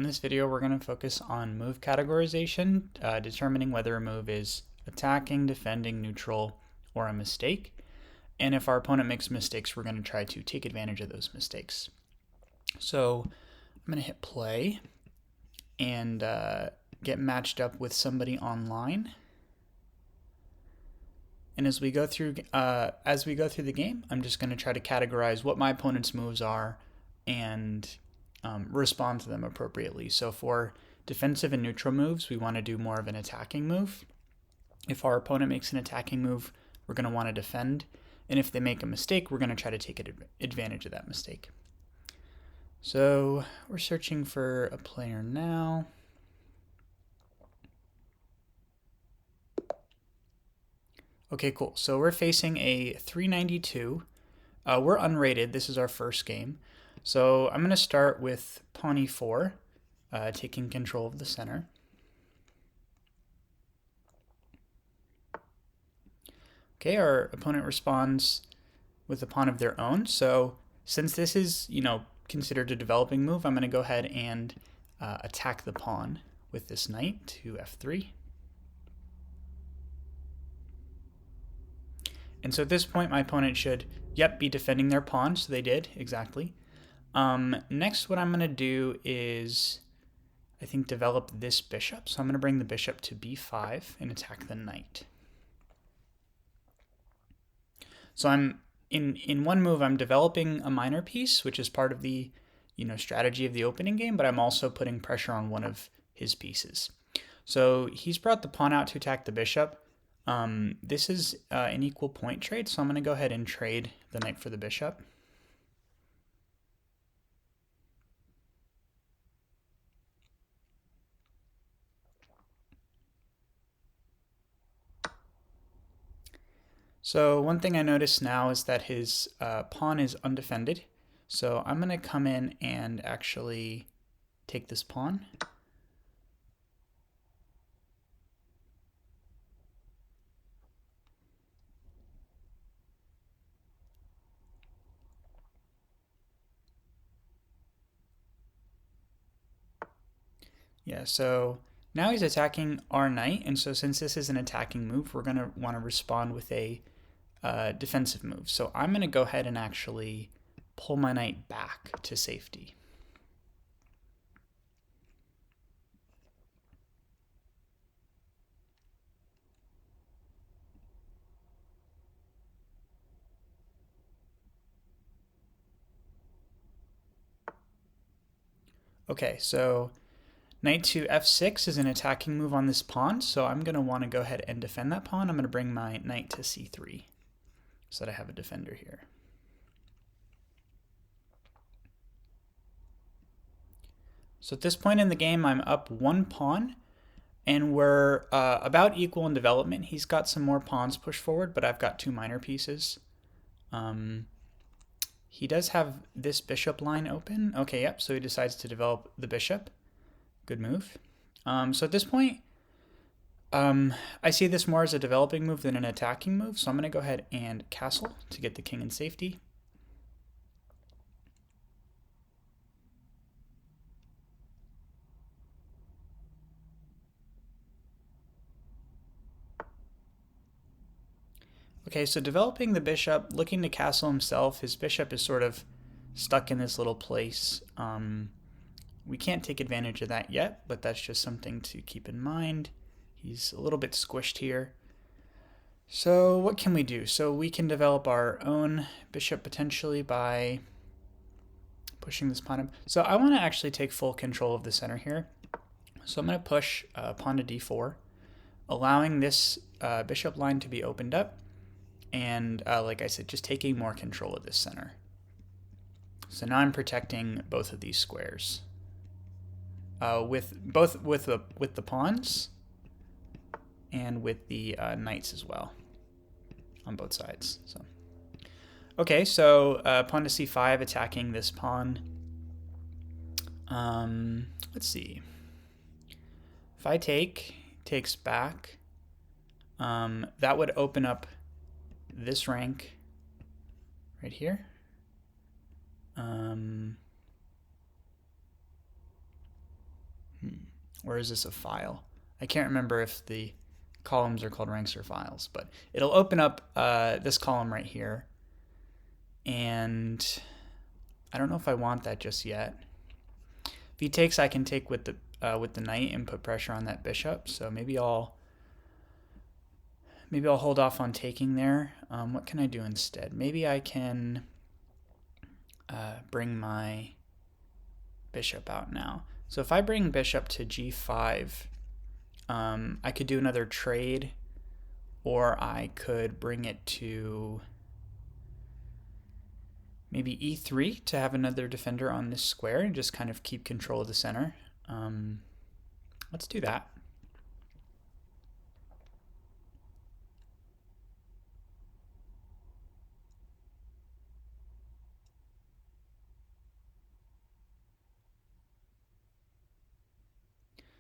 this video, we're going to focus on move categorization, determining whether a move is attacking, defending, neutral, or a mistake. And if our opponent makes mistakes, we're going to try to take advantage of those mistakes. So I'm going to hit play and get matched up with somebody online. And as we go through the game, I'm just going to try to categorize what my opponent's moves are and respond to them appropriately. So for defensive and neutral moves, we want to do more of an attacking move. If our opponent makes an attacking move, we're going to want to defend. And if they make a mistake, we're going to try to take advantage of that mistake. So we're searching for a player now. Okay, cool. So we're facing a 392. We're unrated. This is our first game. So I'm going to start with pawn e4, taking control of the center. Okay, our opponent responds with a pawn of their own. So since this is, considered a developing move, I'm going to go ahead and attack the pawn with this knight to f3. And so at this point, my opponent should, be defending their pawn. So they did, exactly. Next, what I'm going to do is, I think, develop this bishop. So I'm going to bring the bishop to b5 and attack the knight. So I'm in one move, I'm developing a minor piece, which is part of the strategy of the opening game, but I'm also putting pressure on one of his pieces. So he's brought the pawn out to attack the bishop. This is an equal point trade, so I'm going to go ahead and trade the knight for the bishop. So one thing I notice now is that his pawn is undefended. So I'm going to come in and actually take this pawn. Yeah, so now he's attacking our knight, and so since this is an attacking move, we're going to want to respond with a defensive move. So I'm going to go ahead and actually pull my knight back to safety. Okay, so knight to f6 is an attacking move on this pawn, so I'm going to want to go ahead and defend that pawn. I'm going to bring my knight to c3 so that I have a defender here. So at this point in the game, I'm up one pawn, and we're about equal in development. He's got some more pawns pushed forward, but I've got two minor pieces. He does have this bishop line open. Okay, yep, so he decides to develop the bishop. Good move. So at this point, I see this more as a developing move than an attacking move, so I'm going to go ahead and castle to get the king in safety. Okay, so developing the bishop, looking to castle himself, his bishop is sort of stuck in this little place. We can't take advantage of that yet, but that's just something to keep in mind. He's a little bit squished here. So what can we do? So we can develop our own bishop potentially by pushing this pawn up. So I want to actually take full control of the center here. So I'm going to push pawn to d4, allowing this bishop line to be opened up. And like I said, just taking more control of this center. So now I'm protecting both of these squares with the pawns and with the knights as well on both sides. So okay, so pawn to c5 attacking this pawn. Let's see. If I takes back, that would open up this rank right here. Or is this a file? I can't remember if the columns are called ranks or files, but it'll open up this column right here. And I don't know if I want that just yet. If he takes, I can take with the knight and put pressure on that bishop. So maybe I'll hold off on taking there. What can I do instead? Maybe I can bring my bishop out now. So if I bring bishop to g5, I could do another trade, or I could bring it to maybe e3 to have another defender on this square and just kind of keep control of the center. Let's do that.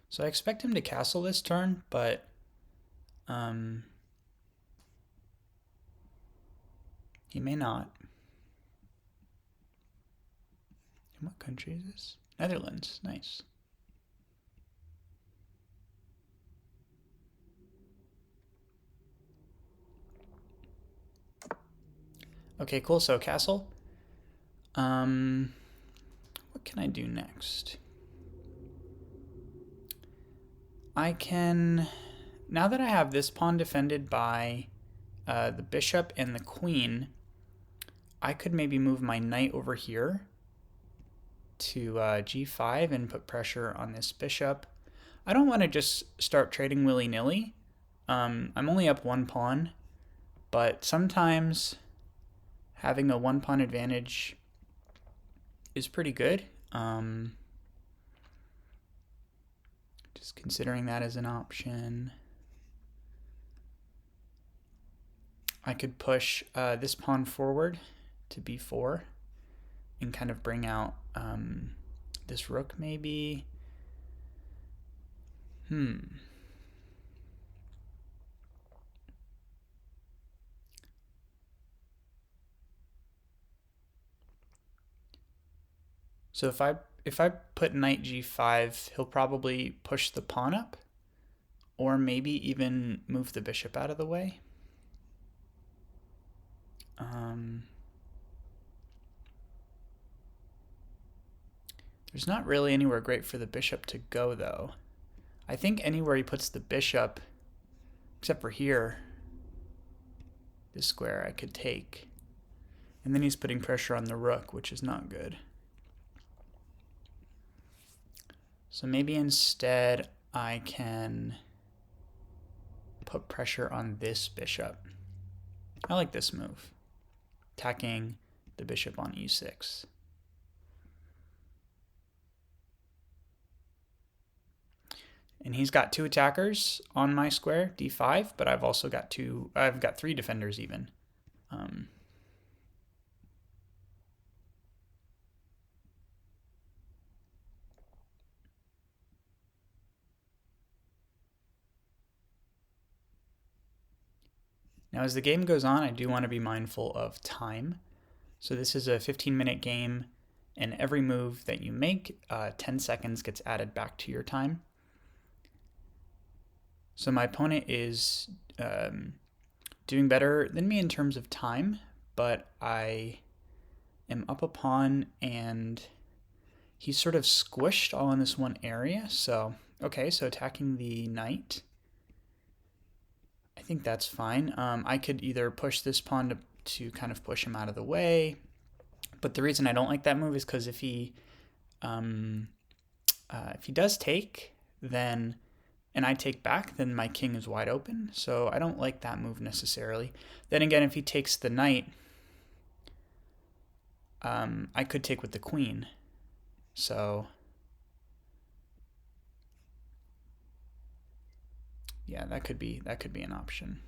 So I expect him to castle this turn, but he may not. And what country is this? Netherlands. Nice. Okay, cool. So castle. What can I do next? I can, now that I have this pawn defended by the bishop and the queen, I could maybe move my knight over here to g5 and put pressure on this bishop. I don't want to just start trading willy-nilly. I'm only up one pawn, but sometimes having a one pawn advantage is pretty good. Just considering that as an option. I could push this pawn forward to b4 and kind of bring out this rook maybe. So if I put knight g5, he'll probably push the pawn up, or maybe even move the bishop out of the way. There's not really anywhere great for the bishop to go, though. I think anywhere he puts the bishop, except for here, this square I could take. And then he's putting pressure on the rook, which is not good. So maybe instead I can put pressure on this bishop. I like this move, attacking the bishop on e6. And he's got two attackers on my square, d5, but I've also got three defenders even. Now, as the game goes on, I do want to be mindful of time. So this is a 15-minute game, and every move that you make, 10 seconds gets added back to your time. So my opponent is doing better than me in terms of time, but I am up a pawn, and he's sort of squished all in this one area. So, okay, so attacking the knight, I think that's fine. I could either push this pawn to kind of push him out of the way, but the reason I don't like that move is because if he does take, then and I take back, then my king is wide open. So I don't like that move necessarily. Then again, if he takes the knight, I could take with the queen. So yeah, that could be an option.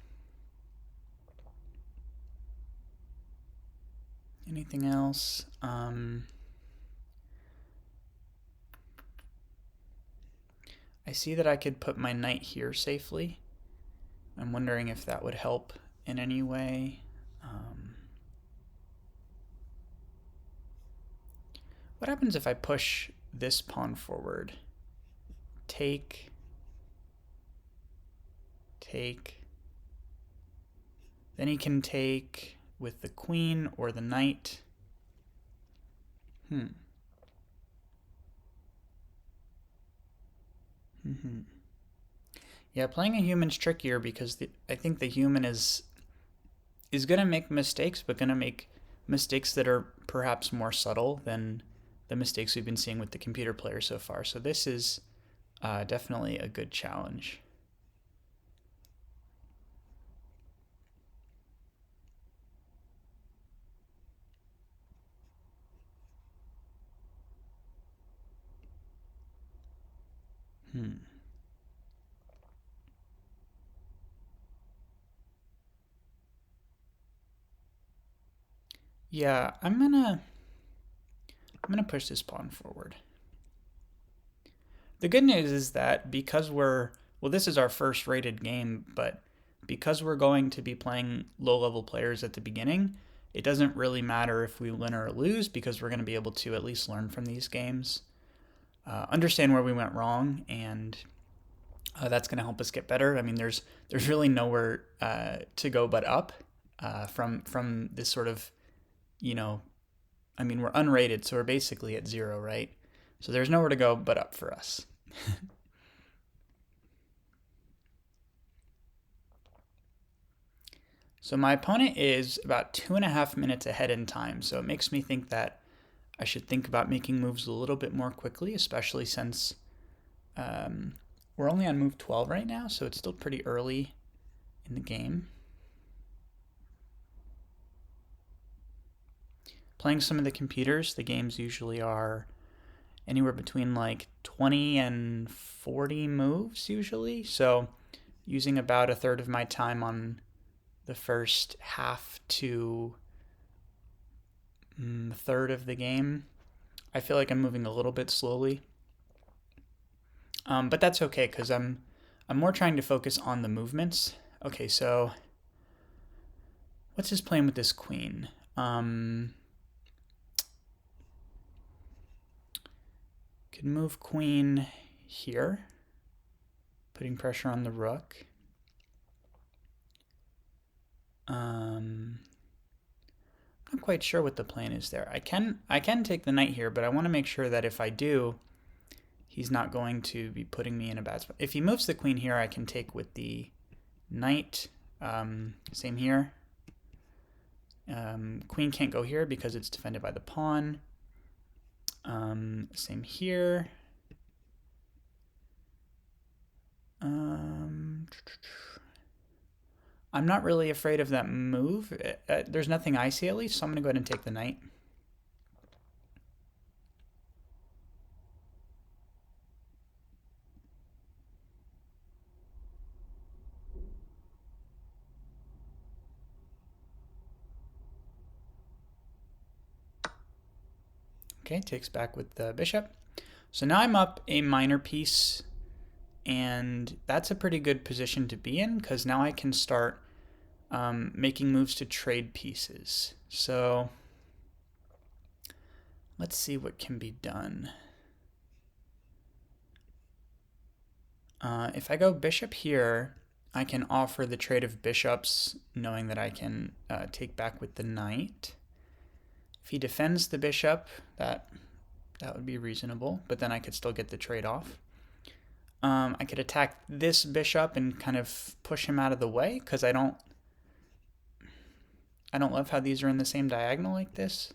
Anything else? I see that I could put my knight here safely. I'm wondering if that would help in any way. What happens if I push this pawn forward take, take. Then he can take with the queen or the knight. Yeah, playing a human's trickier because I think the human is going to make mistakes, but going to make mistakes that are perhaps more subtle than the mistakes we've been seeing with the computer player so far. So this is definitely a good challenge. Yeah, I'm gonna push this pawn forward. The good news is that because this is our first rated game, but because we're going to be playing low-level players at the beginning, it doesn't really matter if we win or lose because we're going to be able to at least learn from these games, understand where we went wrong, and that's going to help us get better. I mean, there's really nowhere to go but up from this sort of, I mean, we're unrated, so we're basically at 0, right? So there's nowhere to go but up for us. So my opponent is about 2.5 minutes ahead in time, so it makes me think that I should think about making moves a little bit more quickly, especially since we're only on move 12 right now, so it's still pretty early in the game. Playing some of the computers, the games usually are anywhere between like 20 and 40 moves usually, so using about a third of my time on the first half to third of the game, I feel like I'm moving a little bit slowly. But that's okay because I'm more trying to focus on the movements. Okay, so what's his plan with this queen? Could move queen here, putting pressure on the rook. I'm not quite sure what the plan is there. I can take the knight here, but I want to make sure that if I do, he's not going to be putting me in a bad spot. If he moves the queen here, I can take with the knight. Same here. Queen can't go here because it's defended by the pawn. Same here. I'm not really afraid of that move. There's nothing I see at least, so I'm going to go ahead and take the knight. Okay, takes back with the bishop. So now I'm up a minor piece, and that's a pretty good position to be in because now I can start making moves to trade pieces. So let's see what can be done. If I go bishop here, I can offer the trade of bishops, knowing that I can take back with the knight. If he defends the bishop, that would be reasonable, but then I could still get the trade off. I could attack this bishop and kind of push him out of the way because I don't love how these are in the same diagonal like this.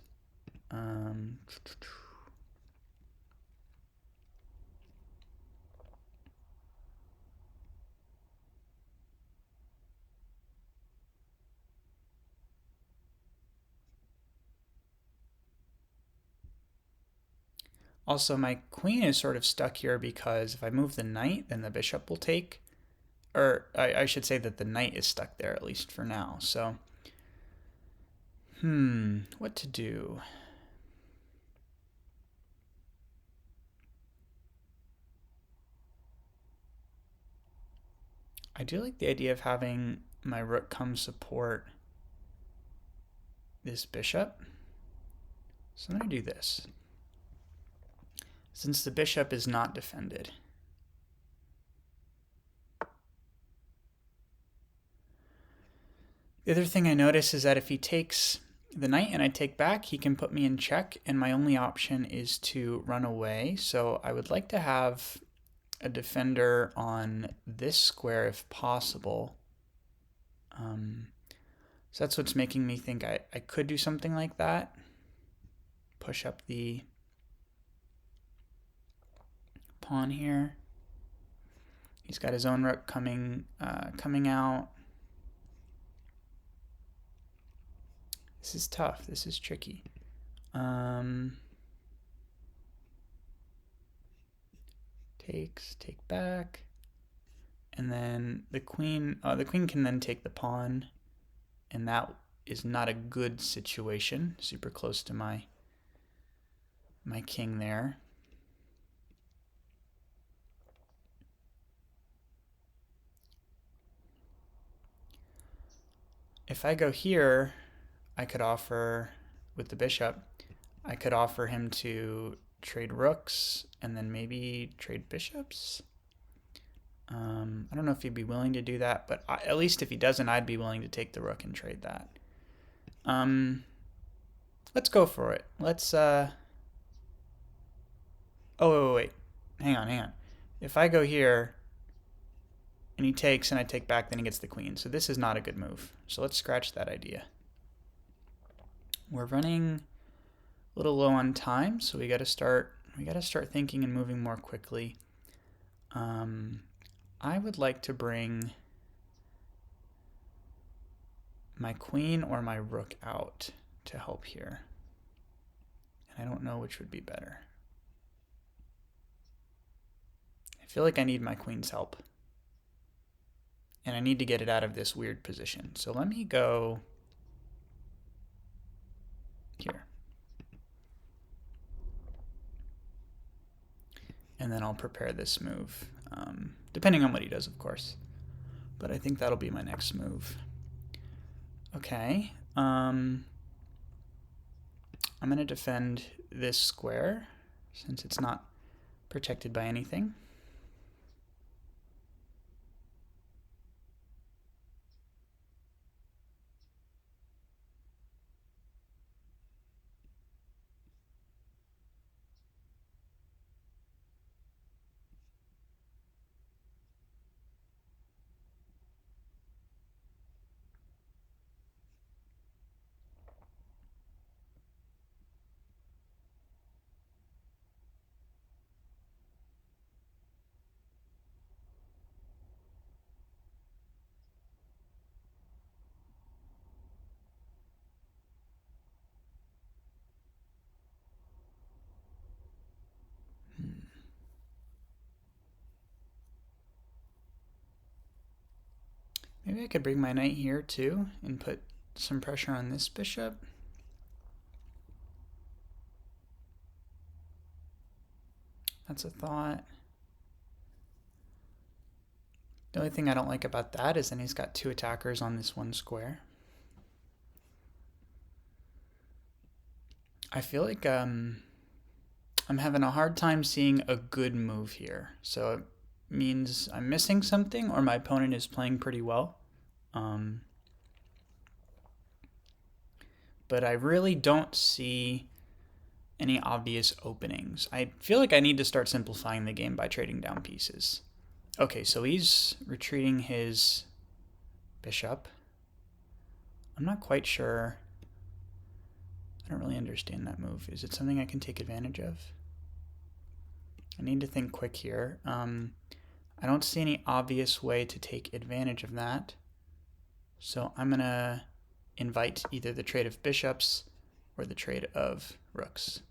Also, my queen is sort of stuck here because if I move the knight, then the bishop will take. Or I should say that the knight is stuck there, at least for now. So, what to do? I do like the idea of having my rook come support this bishop. So I'm going to do this. Since the bishop is not defended, The other thing I notice is that if he takes the knight and I take back, he can put me in check, and my only option is to run away. So I would like to have a defender on this square if possible. So that's what's making me think I could do something like that. Push up the pawn here. He's got his own rook coming out. This is tough. This is tricky. Take back, and then the queen can then take the pawn, and that is not a good situation. Super close to my king there. If I go here, I could offer, with the bishop, I could offer him to trade rooks and then maybe trade bishops. I don't know if he'd be willing to do that, but at least if he doesn't, I'd be willing to take the rook and trade that. Let's go for it. Let's, oh, wait. Hang on. If I go here and he takes and I take back, then he gets the queen. So this is not a good move. So let's scratch that idea. We're running a little low on time, so we got to start thinking and moving more quickly. I would like to bring my queen or my rook out to help here. And I don't know which would be better. I feel like I need my queen's help. And I need to get it out of this weird position. So let me go here. And then I'll prepare this move, depending on what he does, of course. But I think that'll be my next move. Okay. I'm going to defend this square since it's not protected by anything. Maybe I could bring my knight here too and put some pressure on this bishop. That's a thought. The only thing I don't like about that is then he's got two attackers on this one square. I feel like I'm having a hard time seeing a good move here. So it means I'm missing something or my opponent is playing pretty well. But I really don't see any obvious openings. I feel like I need to start simplifying the game by trading down pieces. Okay, so he's retreating his bishop. I'm not quite sure. I don't really understand that move. Is it something I can take advantage of? I need to think quick here. I don't see any obvious way to take advantage of that. So I'm going to invite either the trade of bishops or the trade of rooks.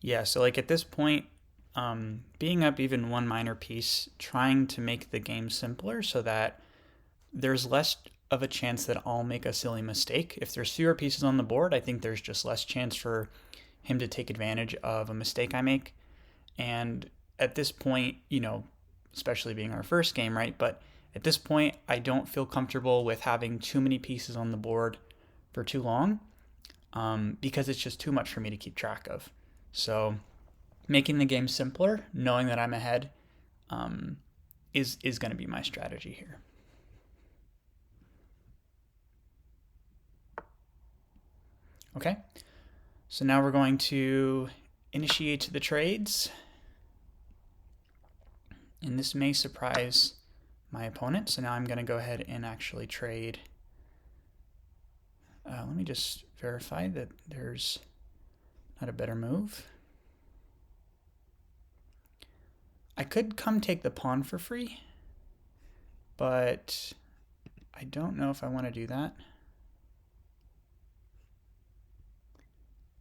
Yeah, so like at this point, being up even one minor piece, trying to make the game simpler so that there's less of a chance that I'll make a silly mistake. If there's fewer pieces on the board, I think there's just less chance for him to take advantage of a mistake I make. And at this point, especially being our first game, right? But at this point, I don't feel comfortable with having too many pieces on the board for too long. because it's just too much for me to keep track of. So making the game simpler, knowing that I'm ahead, is going to be my strategy here. Okay, so now we're going to initiate the trades. And this may surprise my opponent. So now I'm going to go ahead and actually trade. Let me just verify that there's not a better move. I could come take the pawn for free, but I don't know if I want to do that.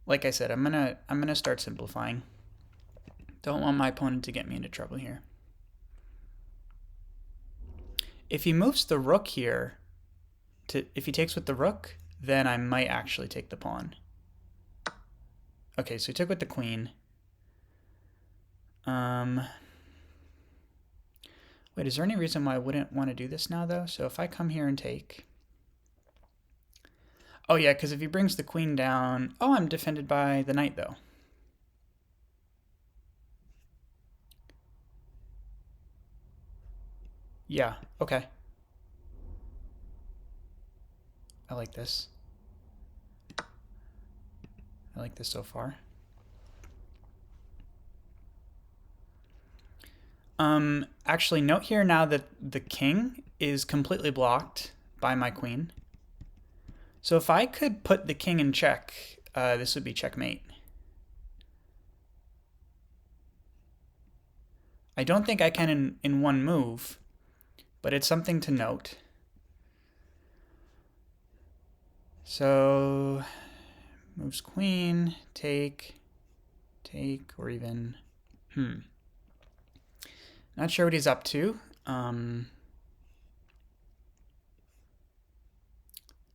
Like I said, I'm gonna start simplifying. Don't want my opponent to get me into trouble here. If he moves the rook here, if he takes with the rook, then I might actually take the pawn. Okay, so he took with the queen. Wait, is there any reason why I wouldn't want to do this now, though? So if I come here and take... Oh, yeah, because if he brings the queen down... Oh, I'm defended by the knight, though. Yeah, okay. I like this. I like this so far. Actually, note here now that the king is completely blocked by my queen. So if I could put the king in check, this would be checkmate. I don't think I can in one move, but it's something to note. So moves queen, take, or even, Not sure what he's up to.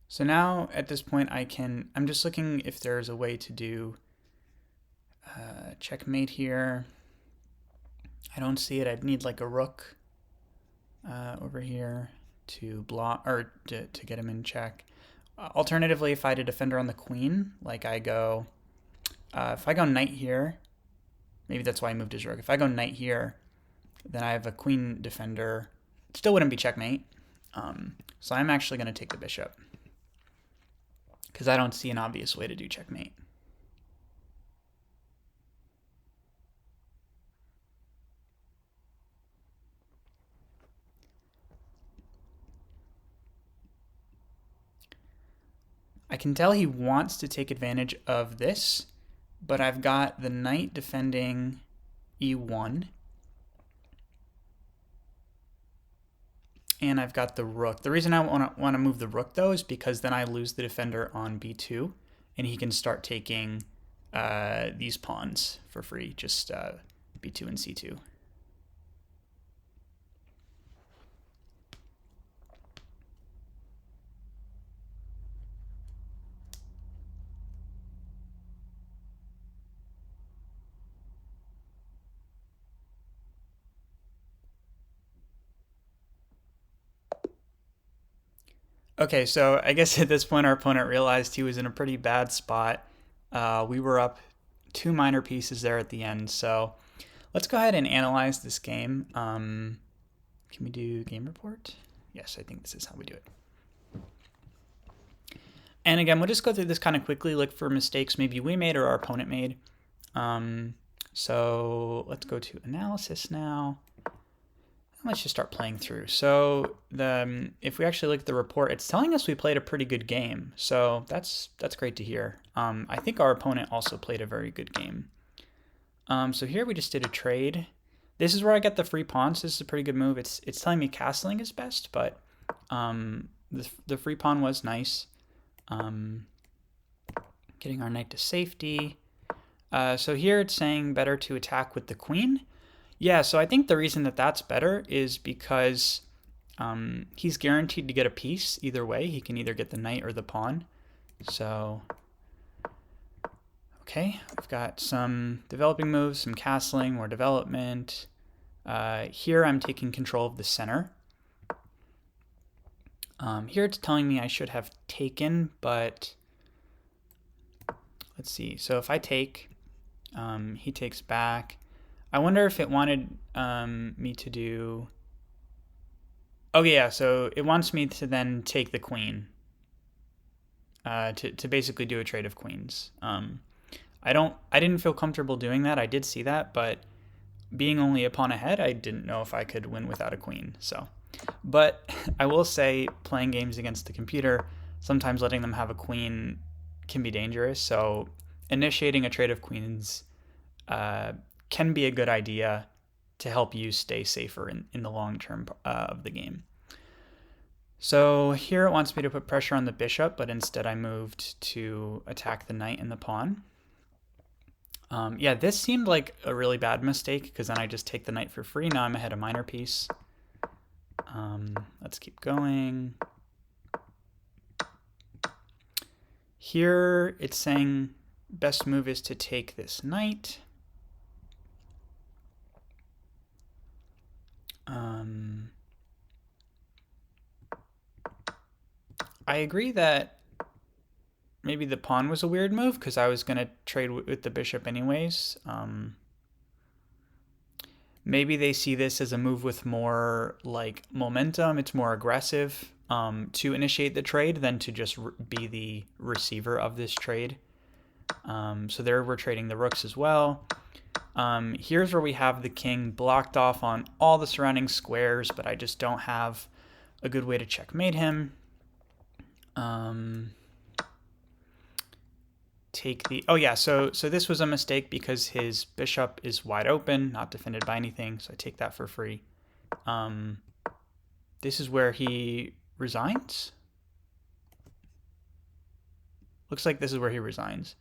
So now at this point I'm just looking if there's a way to do checkmate here. I don't see it. I'd need like a rook over here to block or to get him in check. Alternatively, if I had a defender on the queen, like I go, if I go knight here, maybe that's why I moved his rook. If I go knight here, then I have a queen defender. It still wouldn't be checkmate. So I'm actually going to take the bishop because I don't see an obvious way to do checkmate. I can tell he wants to take advantage of this, but I've got the knight defending e1. And I've got the rook. The reason I want to move the rook, though, is because then I lose the defender on b2, and he can start taking these pawns for free, just b2 and c2. Okay, so I guess at this point our opponent realized he was in a pretty bad spot. We were up 2 minor pieces there at the end, so let's go ahead and analyze this game. Can we do game report? Yes, I think this is how we do it. And again, we'll just go through this kind of quickly, look for mistakes maybe we made or our opponent made. So let's go to analysis now. Let's just start playing through. So if we actually look at the report, it's telling us we played a pretty good game. So that's great to hear. I think our opponent also played a very good game. So here we just did a trade. This is where I get the free pawns. This is a pretty good move. It's telling me castling is best, but the free pawn was nice. Getting our knight to safety. So here it's saying better to attack with the queen. Yeah, so I think the reason that that's better is because he's guaranteed to get a piece either way. He can either get the knight or the pawn. So, okay, we've got some developing moves, some castling, more development. Here I'm taking control of the center. Here it's telling me I should have taken, but let's see. So if I take, he takes back. I wonder if it wanted me to do. Oh yeah, so it wants me to then take the queen. To basically do a trade of queens. I didn't feel comfortable doing that. I did see that, but being only a pawn ahead, I didn't know if I could win without a queen. So, but I will say, playing games against the computer, sometimes letting them have a queen can be dangerous. So, initiating a trade of queens uh, can be a good idea to help you stay safer in the long term of the game. So here it wants me to put pressure on the bishop, but instead I moved to attack the knight and the pawn. Yeah, this seemed like a really bad mistake because then I just take the knight for free. Now I'm ahead a minor piece. Let's keep going. Here it's saying best move is to take this knight. I agree that maybe the pawn was a weird move because I was going to trade with the bishop anyways. Maybe they see this as a move with more like momentum. It's more aggressive to initiate the trade than to just be the receiver of this trade. So there we're trading the rooks as well. Here's where we have the king blocked off on all the surrounding squares, but I just don't have a good way to checkmate him. Take the, oh yeah, so this was a mistake because his bishop is wide open, not defended by anything, so I take that for free. This is where he resigns. Looks like this is where he resigns.